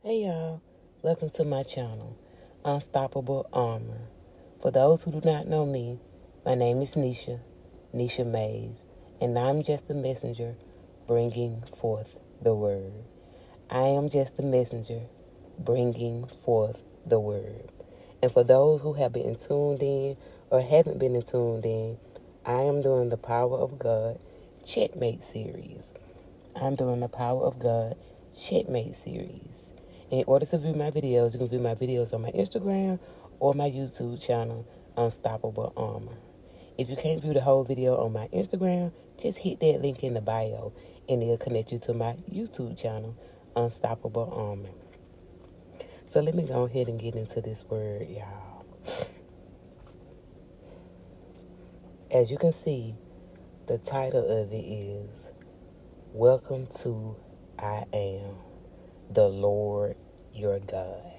Hey y'all, welcome to my channel, Unstoppable Armor. For those who do not know me, my name is Nisha Mays, and I'm just a messenger bringing forth the word. I am just a messenger bringing forth the word. And for those who have been tuned in or haven't been tuned in, I am doing the Power of God Checkmate series. I'm doing the Power of God Checkmate series. In order to view my videos, you can view my videos on my Instagram or my YouTube channel, Unstoppable Armor. If you can't view the whole video on my Instagram, just hit that link in the bio and it'll connect you to my YouTube channel, Unstoppable Armor. So let me go ahead and get into this word, y'all. As you can see, the title of it is Welcome to I Am the Lord your God.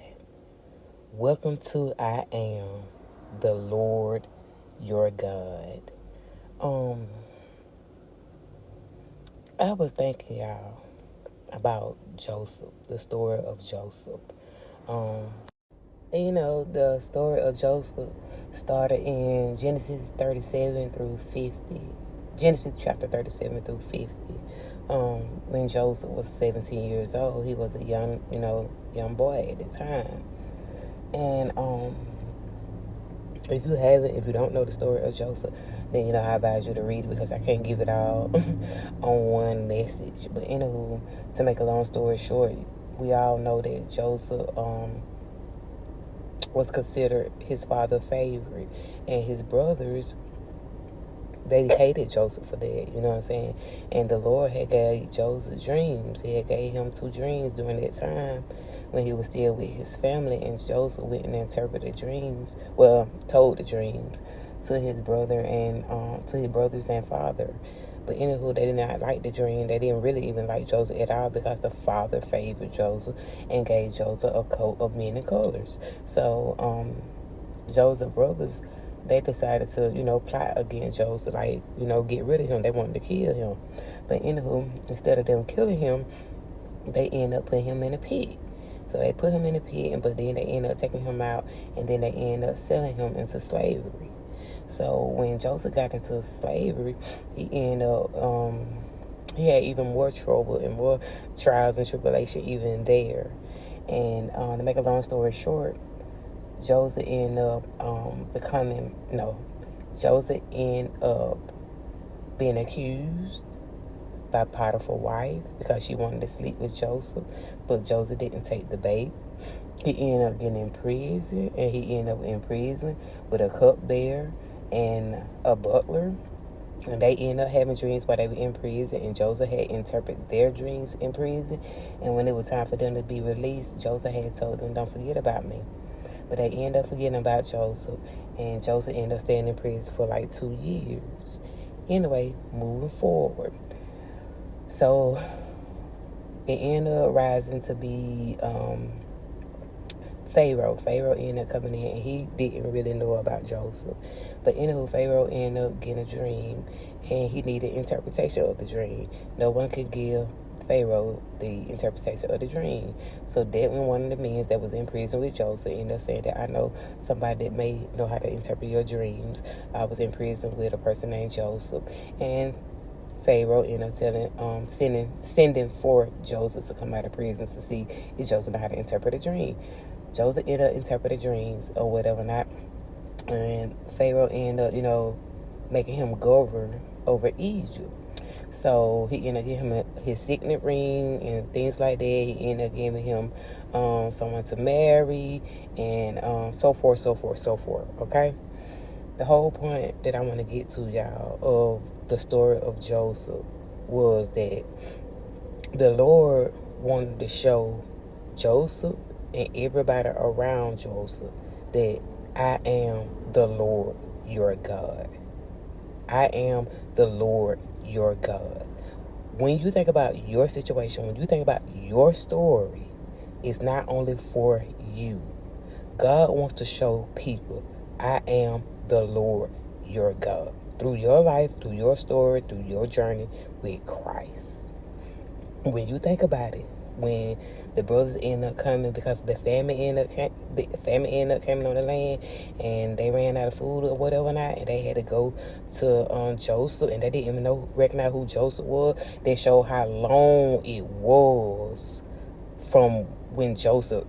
Welcome to I Am the Lord your God. I was thinking, y'all, about Joseph, the story of Joseph. And the story of Joseph started in Genesis 37 through 50. Genesis chapter 37 through 50. When Joseph was 17 years old, he was a young boy at the time. And if you don't know the story of Joseph, then I advise you to read it because I can't give it all on one message. But anywho, to make a long story short, we all know that Joseph was considered his father's favorite, and his brothers, they hated Joseph for that, you know what I'm saying? And the Lord had gave Joseph dreams. He had gave him 2 dreams during that time when he was still with his family, and Joseph went and interpreted dreams, told the dreams to his brother and to his brothers and father. But anywho, they did not like the dream. They didn't really even like Joseph at all because the father favored Joseph and gave Joseph a coat of many colors. So Joseph's brothers, they decided to, plot against Joseph, get rid of him. They wanted to kill him. But anywho, instead of them killing him, they end up putting him in a pit. So they put him in a pit, but then they end up taking him out, and then they end up selling him into slavery. So when Joseph got into slavery, he ended up, he had even more trouble and more trials and tribulation even there. And to make a long story short, Joseph ended up being accused by Potiphar's wife because she wanted to sleep with Joseph, but Joseph didn't take the bait. He ended up getting in prison, and he ended up in prison with a cupbearer and a butler. And they ended up having dreams while they were in prison, and Joseph had interpreted their dreams in prison. And when it was time for them to be released, Joseph had told them, "Don't forget about me." But they ended up forgetting about Joseph, and Joseph ended up staying in prison for like 2 years. Anyway, moving forward. So it ended up rising to be Pharaoh. Pharaoh ended up coming in, and he didn't really know about Joseph. But anywho, Pharaoh ended up getting a dream, and he needed interpretation of the dream. No one could give Pharaoh the interpretation of the dream. So that when one of the men that was in prison with Joseph ended up saying that, "I know somebody that may know how to interpret your dreams. I was in prison with a person named Joseph." And Pharaoh ended up sending for Joseph to come out of prison to see if Joseph know how to interpret a dream. Joseph ended up interpreting dreams or whatever not. And Pharaoh ended up, making him govern over Egypt. So he ended up giving him his signet ring and things like that. He ended up giving him someone to marry and so forth, okay? The whole point that I want to get to, y'all, of the story of Joseph was that the Lord wanted to show Joseph and everybody around Joseph that I am the Lord your God. I am the Lord your God. When you think about your situation, when you think about your story, it's not only for you. God wants to show people, I am the Lord your God. Through your life, through your story, through your journey with Christ. When you think about it, when The brothers ended up coming because the famine ended up coming on the land, and they ran out of food or whatever not, and they had to go to Joseph, and they didn't even recognize who Joseph was. They showed how long it was from when Joseph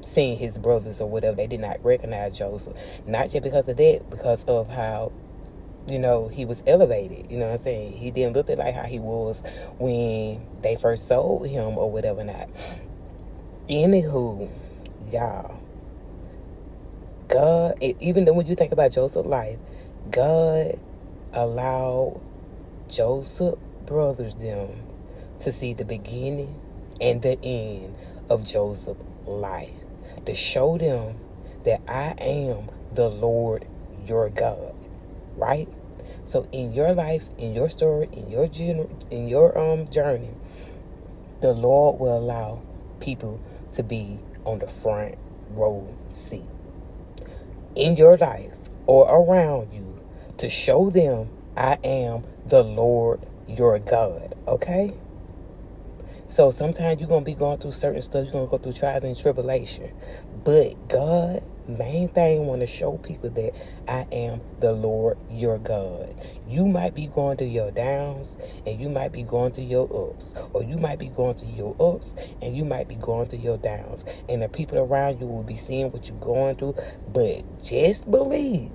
seen his brothers or whatever. They did not recognize Joseph, not just because of that, because of how, he was elevated. You know what I'm saying? He didn't look like how he was when they first sold him or whatever not. Anywho, y'all, God, even though when you think about Joseph's life, God allowed Joseph's brothers them to see the beginning and the end of Joseph's life, to show them that I am the Lord your God, right? So in your life, in your story, in your journey, the Lord will allow people to be on the front row seat in your life or around you, to show them I am the Lord your God, okay? So sometimes you're going to be going through certain stuff. You're going to go through trials and tribulation. But God, main thing, want to show people that I am the Lord your God. You might be going through your downs, and you might be going through your ups. Or you might be going through your ups, and you might be going through your downs. And the people around you will be seeing what you're going through. But just believe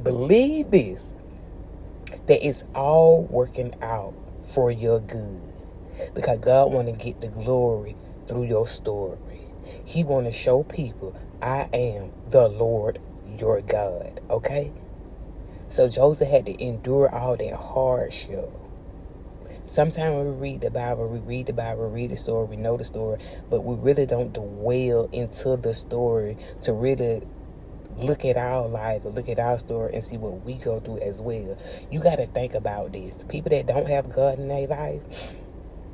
this, that it's all working out for your good. Because God want to get the glory through your story. He want to show people, I am the Lord your God, okay? So Joseph had to endure all that hardship. Sometimes when we read the Bible, read the story, we know the story, but we really don't dwell into the story to really look at our life or look at our story and see what we go through as well. You got to think about this. People that don't have God in their life,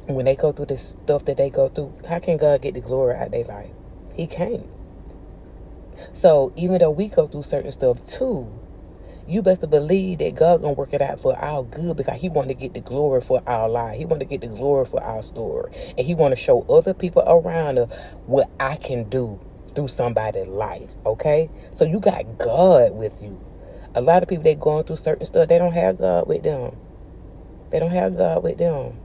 when they go through the stuff that they go through, how can God get the glory out of their life? He can't. So even though we go through certain stuff too, you best believe that God gonna work it out for our good, because He want to get the glory for our life. He want to get the glory for our story, and He want to show other people around us what I can do through somebody's life. Okay, so you got God with you. A lot of people that going through certain stuff, they don't have God with them. They don't have God with them.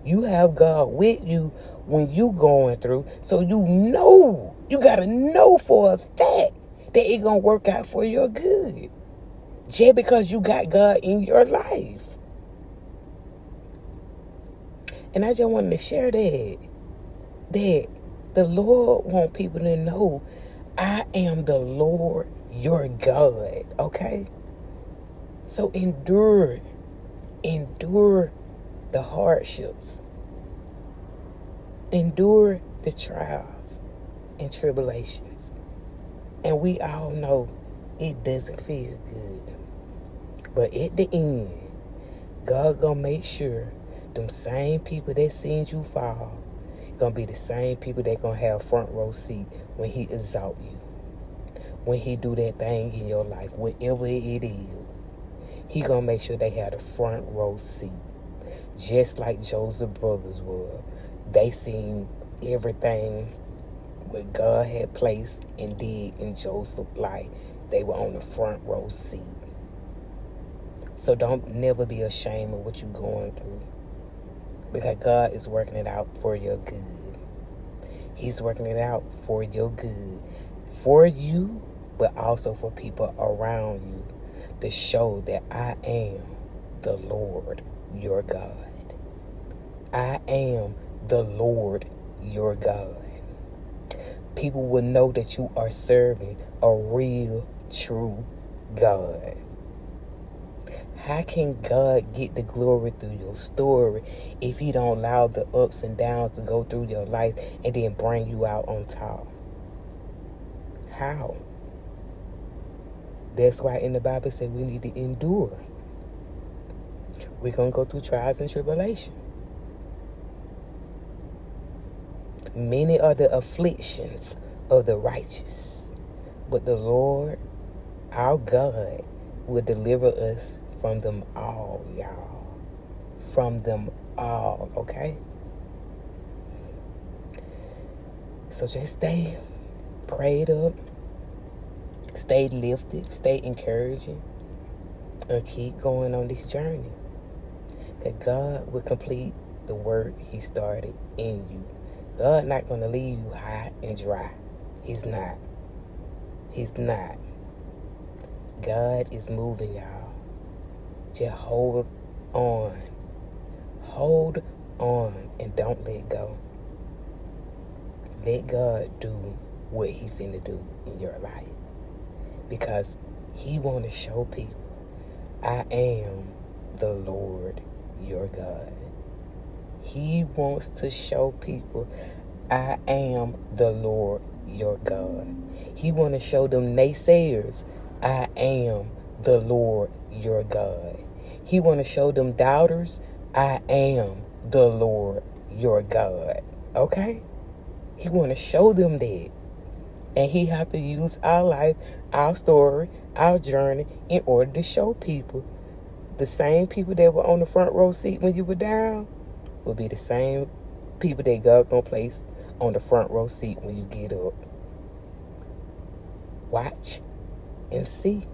You have God with you when you going through. So you got to know for a fact that it going to work out for your good. Just because you got God in your life. And I just wanted to share that the Lord want people to know I am the Lord your God, okay? So endure the hardships. Endure the trials and tribulations. And we all know it doesn't feel good. But at the end, God gonna make sure them same people that seen you fall gonna be the same people that gonna have front row seat when He exalt you. When He do that thing in your life, whatever it is, He gonna make sure they have the front row seat. Just like Joseph's brothers were. They seen everything what God had placed and did in Joseph's life. They were on the front row seat. So don't never be ashamed of what you're going through, because God is working it out for your good. He's working it out for your good. For you, but also for people around you, to show that I am the Lord your God. I am the Lord your God. People will know that you are serving a real, true God. How can God get the glory through your story if He don't allow the ups and downs to go through your life and then bring you out on top? How? That's why in the Bible said we need to endure. We're going to go through trials and tribulation. Many are the afflictions of the righteous, but the Lord, our God, will deliver us from them all, y'all. From them all, okay? So just stay prayed up, stay lifted, stay encouraging, and keep going on this journey. That God will complete the work he started in you. God not going to leave you high and dry. He's not. He's not. God is moving, y'all. Just hold on. Hold on and don't let go. Let God do what he finna do in your life. Because he want to show people, I am the Lord your God. He wants to show people, I am the Lord your God. He want to show them naysayers, I am the Lord your God. He want to show them doubters, I am the Lord your God. Okay? He want to show them that. And he have to use our life, our story, our journey in order to show people. The same people that were on the front row seat when you were down will be the same people that God gonna place on the front row seat when you get up. Watch and see.